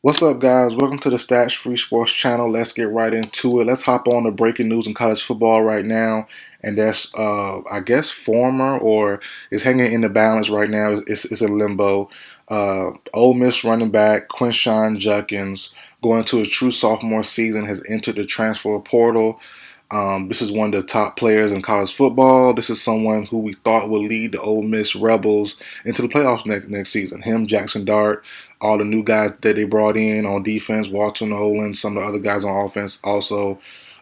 What's up, guys? Welcome to the Stats Free Sports channel. Let's get right into it. Let's hop on the breaking news in college football right now. And that's, I guess, former or is hanging in the balance right now. It's in limbo. Ole Miss running back Quinshon Judkins, going into his true sophomore season, has entered the transfer portal. This is one of the top players in college football. This is someone who we thought would lead the Ole Miss Rebels into the playoffs next season. Him, Jackson Dart, all the new guys that they brought in on defense, Walter Nolan, some of the other guys on offense. Also,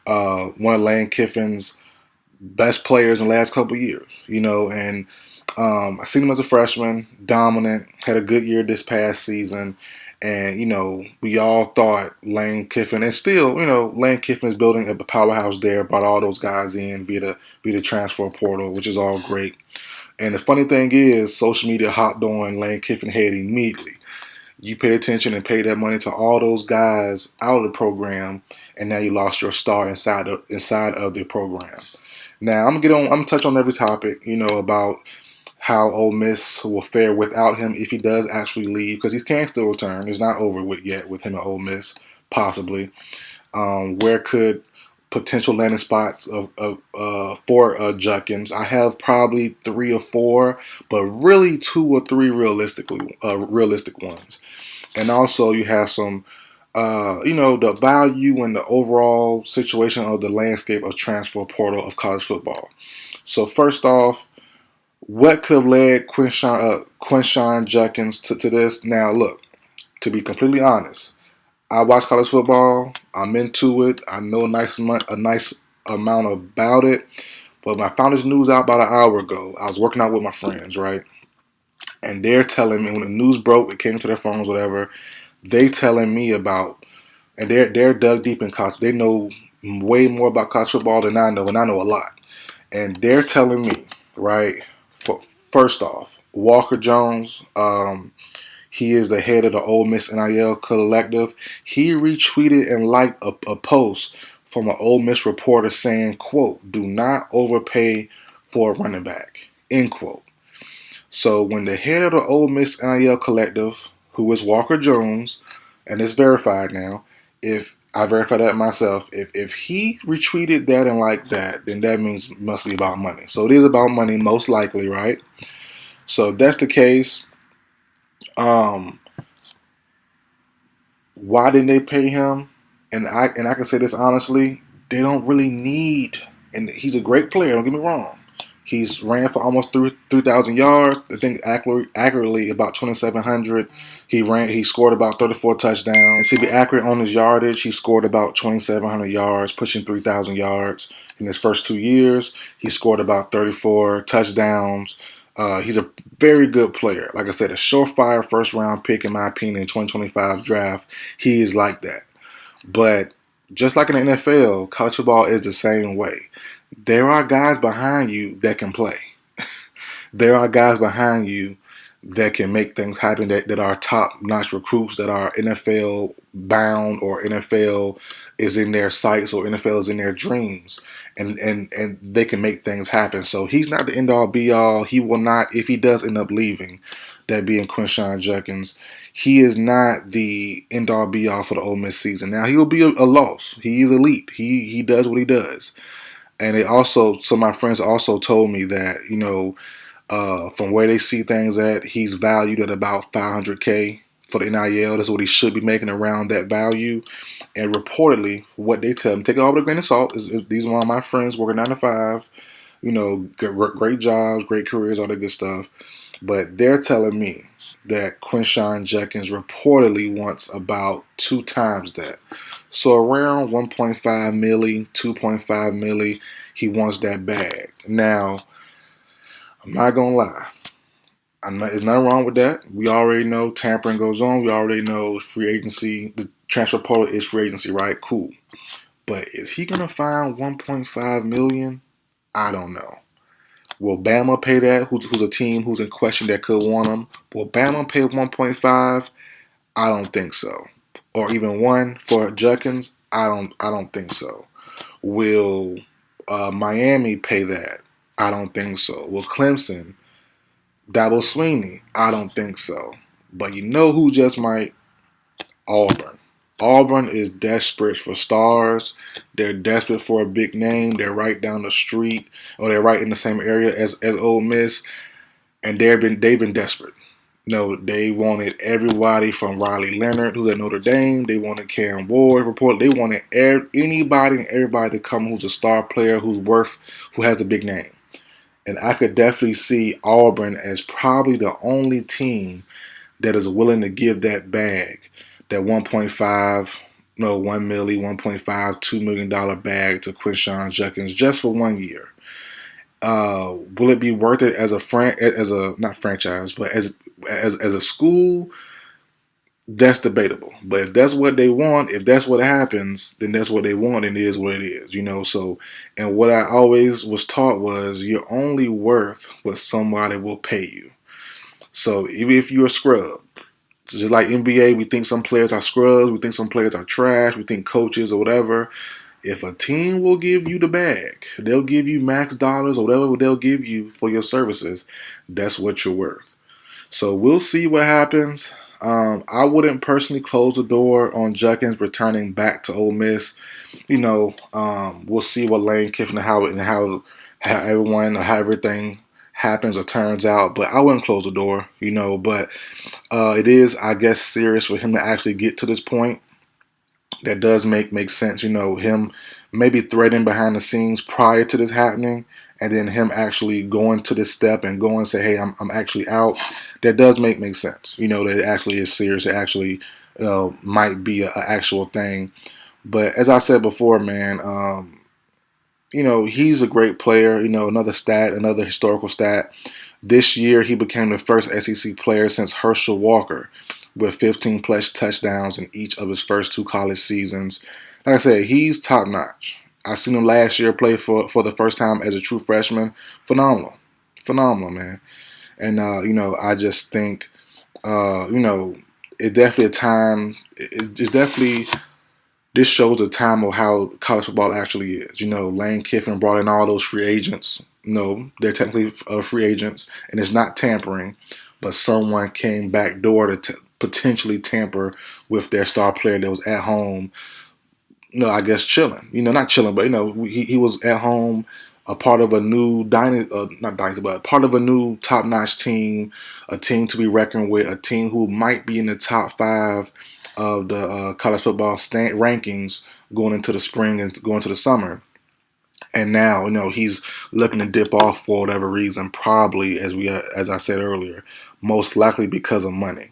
one of Lane Kiffin's best players in the last couple of years. And I seen him as a freshman, dominant, had a good year this past season. And, we all thought Lane Kiffin, and still, Lane Kiffin is building a powerhouse there, brought all those guys in via the transfer portal, which is all great. And the funny thing is, social media hopped on Lane Kiffin head immediately. You pay attention and pay that money to all those guys out of the program, and now you lost your star inside of the program. Now I'm gonna touch on every topic, about how Ole Miss will fare without him if he does actually leave, because he can still return. It's not over with yet with him at Ole Miss, possibly. Where could potential landing spots for Judkins? I have probably three or four, but really two or three realistic ones. And also you have some, the value and the overall situation of the landscape of transfer portal of college football. So first off, what could have led Quinshon Judkins to this? Now, look, to be completely honest, I watch college football. I'm into it. I know a nice amount about it. But when I found this news out about an hour ago, I was working out with my friends, right? And they're telling me when the news broke, it came to their phones, whatever. They telling me about, and they're dug deep in college. They know way more about college football than I know, and I know a lot. And they're telling me, right? For, first off, Walker Jones, he is the head of the Ole Miss NIL collective. He retweeted and liked a post from an Ole Miss reporter saying, quote, "Do not overpay for a running back," end quote. So when the head of the Ole Miss NIL collective, who is Walker Jones, and it's verified now, if I verify that myself, if he retweeted that and like that, then that means it must be about money. So it is about money, most likely, right? So if that's the case, um, why didn't they pay him? And I can say this honestly, they don't really need. And he's a great player. Don't get me wrong. He's ran for almost 3,000 yards. I think accurately about 2,700. He scored about 34 touchdowns. And to be accurate on his yardage, he scored about 2,700 yards, pushing 3,000 yards in his first 2 years. He scored about 34 touchdowns. He's a very good player. Like I said, a surefire first round pick in my opinion in 2025 draft. He is like that. But just like in the NFL, college football is the same way. There are guys behind you that can play. There are guys behind you that can make things happen, that are top notch recruits, that are NFL bound, or NFL is in their sights, or NFL is in their dreams. And they can make things happen. So he's not the end all be all. He will not, if he does end up leaving, that being Quinshon Judkins, he is not the end all be all for the Ole Miss season. Now he will be a loss. He is elite. He does what he does. And it also, some of my friends also told me that, from where they see things at, he's valued at about 500K for the NIL. That's what he should be making, around that value. And reportedly, what they tell him, take it all with a grain of salt. These are one of my friends working 9 to 5. Great jobs, great careers, all that good stuff. But they're telling me that Quinshon Judkins reportedly wants about 2 times that. So around 1.5 milli, 2.5 milli, he wants that bag. Now, I'm not gonna lie. There's nothing wrong with that. We already know tampering goes on. We already know free agency. The transfer portal is free agency, right? Cool. But is he gonna find 1.5 million? I don't know. Will Bama pay that? Who's a team who's in question that could want him? Will Bama pay 1.5? I don't think so. Or even one for Judkins? I don't think so. Will Miami pay that? I don't think so. Will Clemson? Dabo Sweeney? I don't think so. But you know who just might? Auburn. Auburn is desperate for stars. They're desperate for a big name. They're right down the street, or they're right in the same area as Ole Miss, and they've been desperate. They wanted everybody from Riley Leonard, who's at Notre Dame. They wanted Cam Ward, report. They wanted anybody and everybody to come who's a star player, who has a big name. And I could definitely see Auburn as probably the only team that is willing to give that bag, that 1.5, no, 1 milli, 1.5, $2 million bag to Quinshon Judkins just for 1 year. Will it be worth it as a not franchise, but as a school? That's debatable. But if that's what they want, if that's what happens, then that's what they want, and it is what it is. So, and what I always was taught was you're only worth what somebody will pay you. So even if you're a scrub, just like NBA, we think some players are scrubs, we think some players are trash, we think coaches or whatever. If a team will give you the bag, they'll give you max dollars or whatever they'll give you for your services, that's what you're worth. So we'll see what happens. I wouldn't personally close the door on Judkins returning back to Ole Miss. We'll see what Lane Kiffin how everything happens or turns out. But I wouldn't close the door. But it is, I guess, serious for him to actually get to this point. That does make sense. Him maybe threading behind the scenes prior to this happening, and then him actually going to this step and going and say, "Hey, I'm actually out." That does make sense. That it actually is serious. It actually might be an actual thing. But as I said before, man, he's a great player. Another historical stat. This year, he became the first SEC player since Herschel Walker with 15 plus touchdowns in each of his first 2 college seasons. Like I said, he's top notch. I seen him last year play for the first time as a true freshman. Phenomenal, man. And I just think, it's definitely a time. It's definitely this shows a time of how college football actually is. Lane Kiffin brought in all those free agents. They're technically free agents, and it's not tampering, but someone came back door to potentially tamper with their star player that was at home. I guess chilling. Not chilling, but he was at home, a part of a new not dynasty, but part of a new top-notch team, a team to be reckoned with, a team who might be in the top 5 of the college football rankings going into the spring and going to the summer. And now, he's looking to dip off for whatever reason, probably as I said earlier, most likely because of money.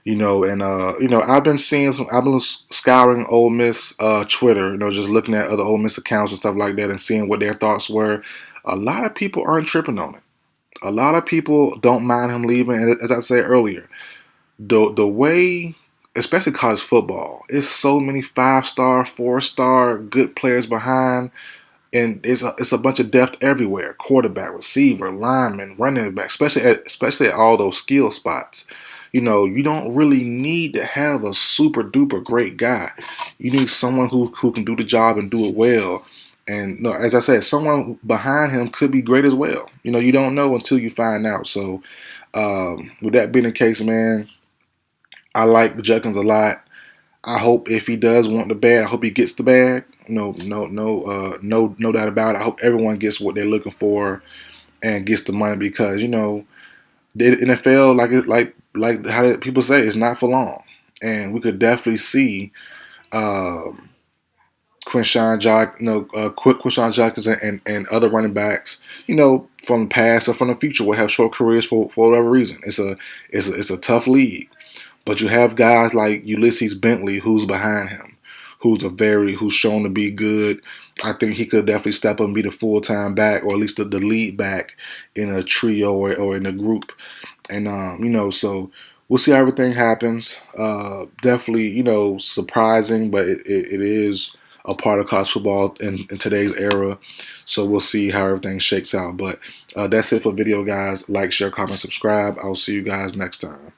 I've been scouring Ole Miss Twitter, just looking at other Ole Miss accounts and stuff like that and seeing what their thoughts were. A lot of people aren't tripping on it. A lot of people don't mind him leaving. And as I said earlier, the way, especially college football, it's so many 5-star, 4-star good players behind. And it's a bunch of depth everywhere: quarterback, receiver, lineman, running back, especially at all those skill spots. You don't really need to have a super duper great guy. You need someone who can do the job and do it well. And as I said, someone behind him could be great as well. You don't know until you find out. So with that being the case, man, I like Judkins a lot. I hope if he does want the bag, I hope he gets the bag. No doubt about it. I hope everyone gets what they're looking for and gets the money because the NFL, like how people say, it's not for long, and we could definitely see Quinshon Judkins and other running backs, from the past or from the future will have short careers for whatever reason. It's a tough league. But you have guys like Ulysses Bentley, who's behind him, who's shown to be good. I think he could definitely step up and be the full-time back, or at least the lead back in a trio or in a group. And so we'll see how everything happens. Definitely, surprising, but it is a part of college football in today's era. So we'll see how everything shakes out. But that's it for the video, guys. Like, share, comment, subscribe. I'll see you guys next time.